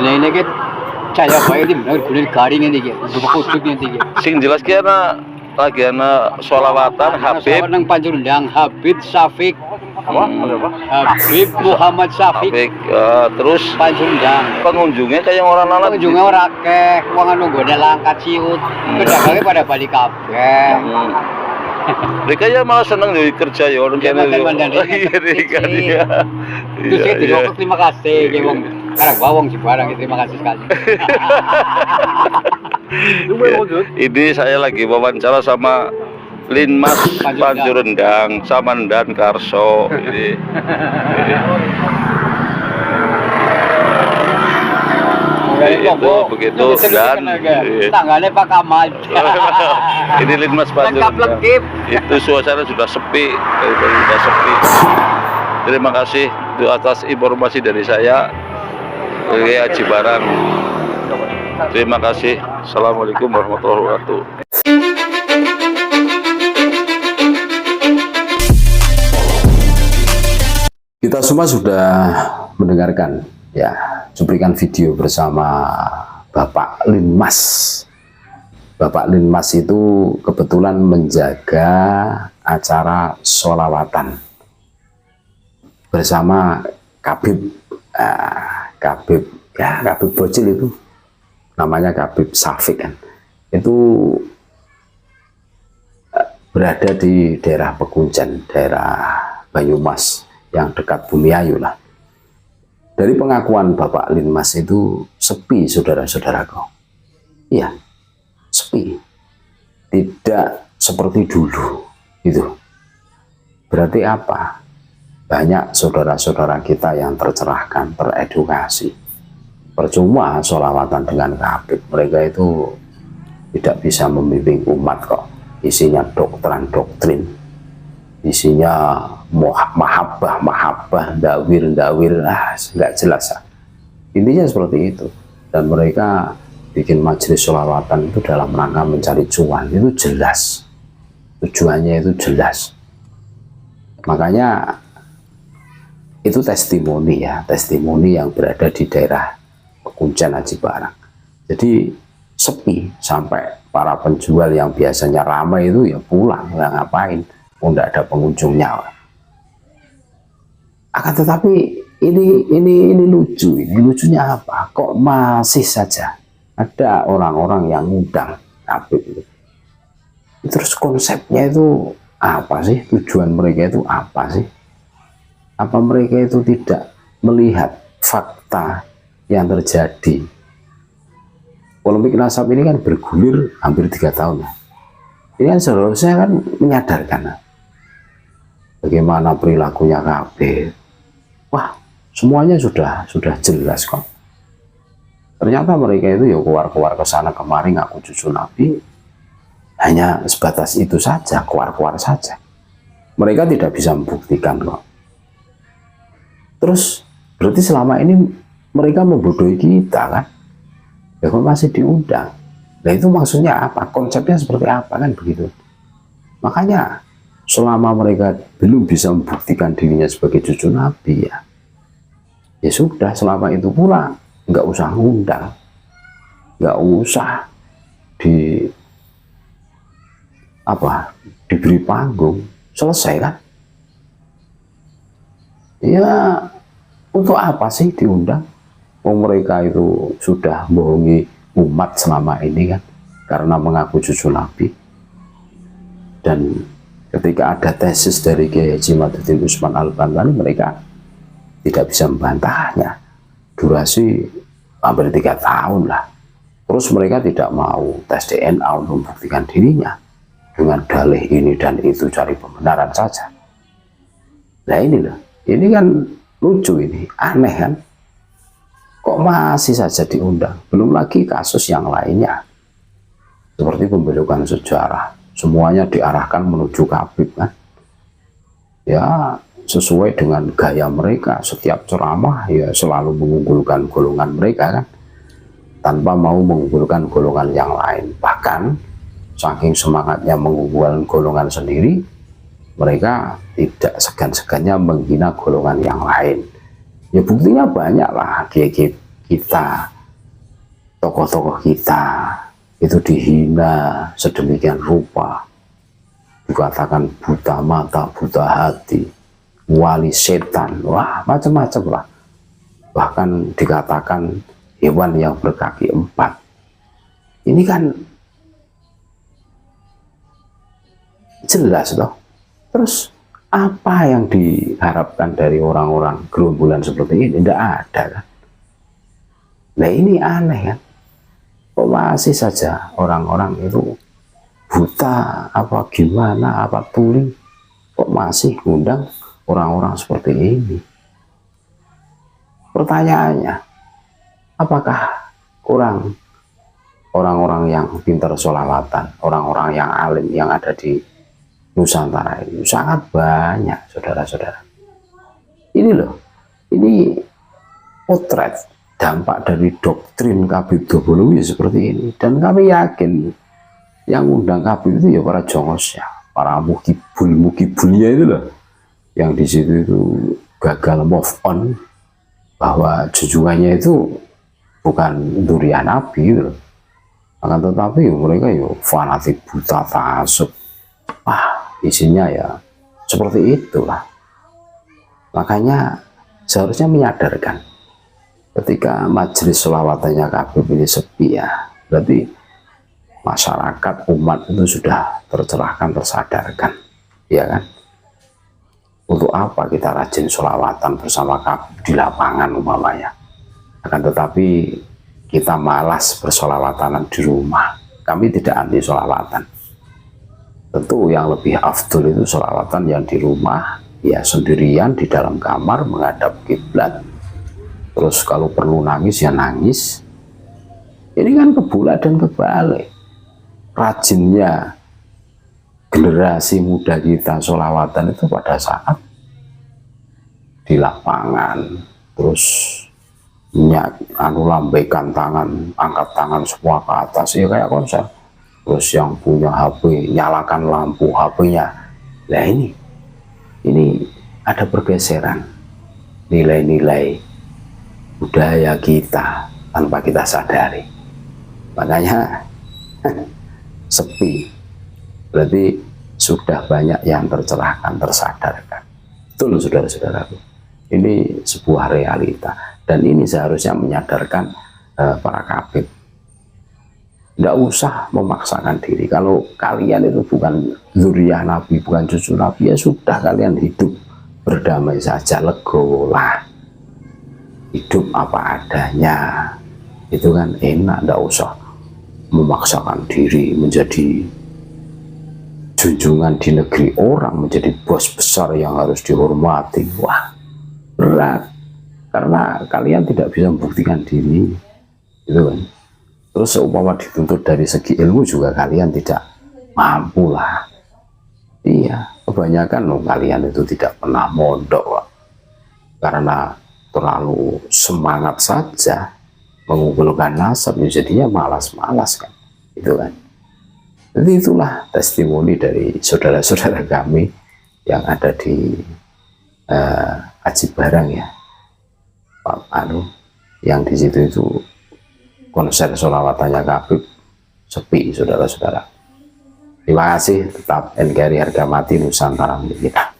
ini kan caya bae di bener kulit garing ini gitu, buku ini gitu. Sing jelas ki lagi sholawatan Habib nang Panjurendang, Habib Syafiq. apa? Habib Muhammad Syafiq. Habib terus Panjurendang. pengunjungnya kayak orang lalat. Pengunjungnya ora akeh, wong anu nggone langkat ciut. Pedagangnya pada balik kabeh. Mereka ya malah seneng dari kerja ya orang kene. Iya kan ya. Terus saya tidak terima kasih kayak wong karang bawang si barang terima kasih sekali. Ini saya lagi wawancara sama Linmas Panjurendang, Samandan Karso. Ini. Itu begitu dan tanggane Pak Kamal. Ini Linmas Panjurendang. Itu suasana sudah sepi, sudah sepi. Terima kasih atas informasi dari saya. Haji Barang. Terima kasih. Assalamualaikum warahmatullahi wabarakatuh. Kita semua sudah mendengarkan ya cuplikan video bersama Bapak Linmas. Bapak Linmas itu kebetulan menjaga acara sholawatan bersama Kabib Kabib Bocil itu namanya Habib Syafiq kan, itu berada di daerah Pekunjan, daerah Banyumas yang dekat Bumiayu lah. Dari pengakuan Bapak Linmas itu sepi, saudara-saudaraku. Iya, sepi. Tidak seperti dulu itu. Berarti apa? Banyak saudara-saudara kita yang tercerahkan, teredukasi. Percuma sholawatan dengan Habib, mereka itu tidak bisa membimbing umat kok. Isinya doktrin, isinya mahabbah, dawir, nggak jelas. Intinya seperti itu. Dan mereka bikin majelis sholawatan itu dalam rangka mencari cuan, itu jelas. Tujuannya itu jelas. Makanya itu testimoni ya, testimoni yang berada di daerah Pekunjan Haji Barang. Jadi sepi sampai para penjual yang biasanya ramai itu ya pulang, nggak ngapain, tidak ada pengunjungnya. Akan tetapi ini lucu, ini lucunya apa? Kok masih saja ada orang-orang yang ngundang Habib itu. Terus konsepnya itu apa sih? Tujuan mereka itu apa sih? Apa mereka itu tidak melihat fakta yang terjadi? Polemik nasab ini kan bergulir hampir 3 tahun. Ini kan seharusnya kan menyadarkan bagaimana perilakunya Habib. Wah, semuanya sudah jelas kok. Ternyata mereka itu ya keluar ke sana kemari ngaku cucu Nabi, hanya sebatas itu saja, keluar saja. Mereka tidak bisa membuktikan kok. Terus berarti selama ini mereka membodohi kita kan? Ya kok masih diundang? Nah itu maksudnya apa? Konsepnya seperti apa kan begitu? Makanya selama mereka belum bisa membuktikan dirinya sebagai cucu Nabi ya sudah, selama itu pula nggak usah ngundang, nggak usah diberi panggung, selesai kan? Ya untuk apa sih diundang? Mereka itu sudah bohongi umat selama ini kan, karena mengaku cucu Nabi. Dan ketika ada tesis dari Kiai Haji Madhuddin Usman Al-Bantani, mereka tidak bisa membantahnya. Durasi hampir 3 tahun lah. Terus mereka tidak mau tes DNA untuk membuktikan dirinya dengan dalih ini dan itu, cari pembenaran saja. Nah ini loh, ini kan lucu, ini aneh kan? Kok masih saja diundang? Belum lagi kasus yang lainnya seperti pembelokan sejarah, semuanya diarahkan menuju Habib kan? Ya sesuai dengan gaya mereka, setiap ceramah ya selalu mengunggulkan golongan mereka kan, tanpa mau mengunggulkan golongan yang lain. Bahkan saking semangatnya mengunggulkan golongan sendiri, mereka tidak segan-segannya menghina golongan yang lain. Ya buktinya banyak lah, kiai kita, tokoh-tokoh kita itu dihina sedemikian rupa, dikatakan buta mata, buta hati, wali setan, wah macam-macam lah. Bahkan dikatakan hewan yang berkaki 4. Ini kan jelas loh. Terus apa yang diharapkan dari orang-orang gerombolan seperti ini? Tidak ada kan. Nah ini aneh kan. Kok masih saja orang-orang itu buta apa gimana, apa tuli, kok masih ngundang orang-orang seperti ini? Pertanyaannya, apakah orang-orang yang pintar sholawatan, orang-orang yang alim yang ada di Nusantara ini sangat banyak, saudara-saudara. Ini loh, ini potret dampak dari doktrin Habib Doboloyo seperti ini. Dan kami yakin yang undang Habib itu ya para jongosnya, para mukibulnya itu loh, yang di situ itu gagal move on bahwa junjungannya itu bukan durian Nabi gitu loh. Akan tetapi mereka ya fanatik buta tasuk. Isinya ya seperti itulah. Makanya seharusnya menyadarkan ketika majelis sholawatannya Habib ini sepi ya, berarti masyarakat umat itu sudah tercerahkan, tersadarkan, ya kan? Untuk apa kita rajin sholawatan bersama Habib di lapangan umpamanya? Akan tetapi kita malas bersolawatan di rumah. Kami tidak anti sholawatan. Tentu yang lebih afdol itu sholawatan yang di rumah, ya sendirian di dalam kamar menghadap kiblat. Terus kalau perlu nangis ya nangis. Ini kan kebulak dan kebalik. Rajinnya generasi muda kita sholawatan itu pada saat di lapangan, terus lambaikan tangan, angkat tangan semua ke atas, ya kayak konser. Terus yang punya HP nyalakan lampu HP-nya. Nah ini ada pergeseran nilai-nilai budaya kita tanpa kita sadari. Makanya sepi, berarti sudah banyak yang tercerahkan, tersadarkan. Betul saudara-saudaraku, ini sebuah realita dan ini seharusnya menyadarkan para kabit. Tidak usah memaksakan diri. Kalau kalian itu bukan zuriyah Nabi, bukan cucu Nabi, ya sudah kalian hidup berdamai saja, legolah. Hidup apa adanya. Itu kan enak, tidak usah memaksakan diri menjadi junjungan di negeri orang, menjadi bos besar yang harus dihormati. Wah, berat. Karena kalian tidak bisa membuktikan diri. Itu kan. Terus seumpama dituntut dari segi ilmu juga kalian tidak mampu lah. Iya, kebanyakan kalian itu tidak pernah mondok karena terlalu semangat saja mengumpulkan nasab, jadinya malas-malas kan, itu kan. Jadi itulah testimoni dari saudara-saudara kami yang ada di Aji Barang ya, Pak yang di situ itu konser sholawatannya Habib sepi, saudara-saudara. Terima kasih, tetap NKRI harga mati Nusantara milik kita.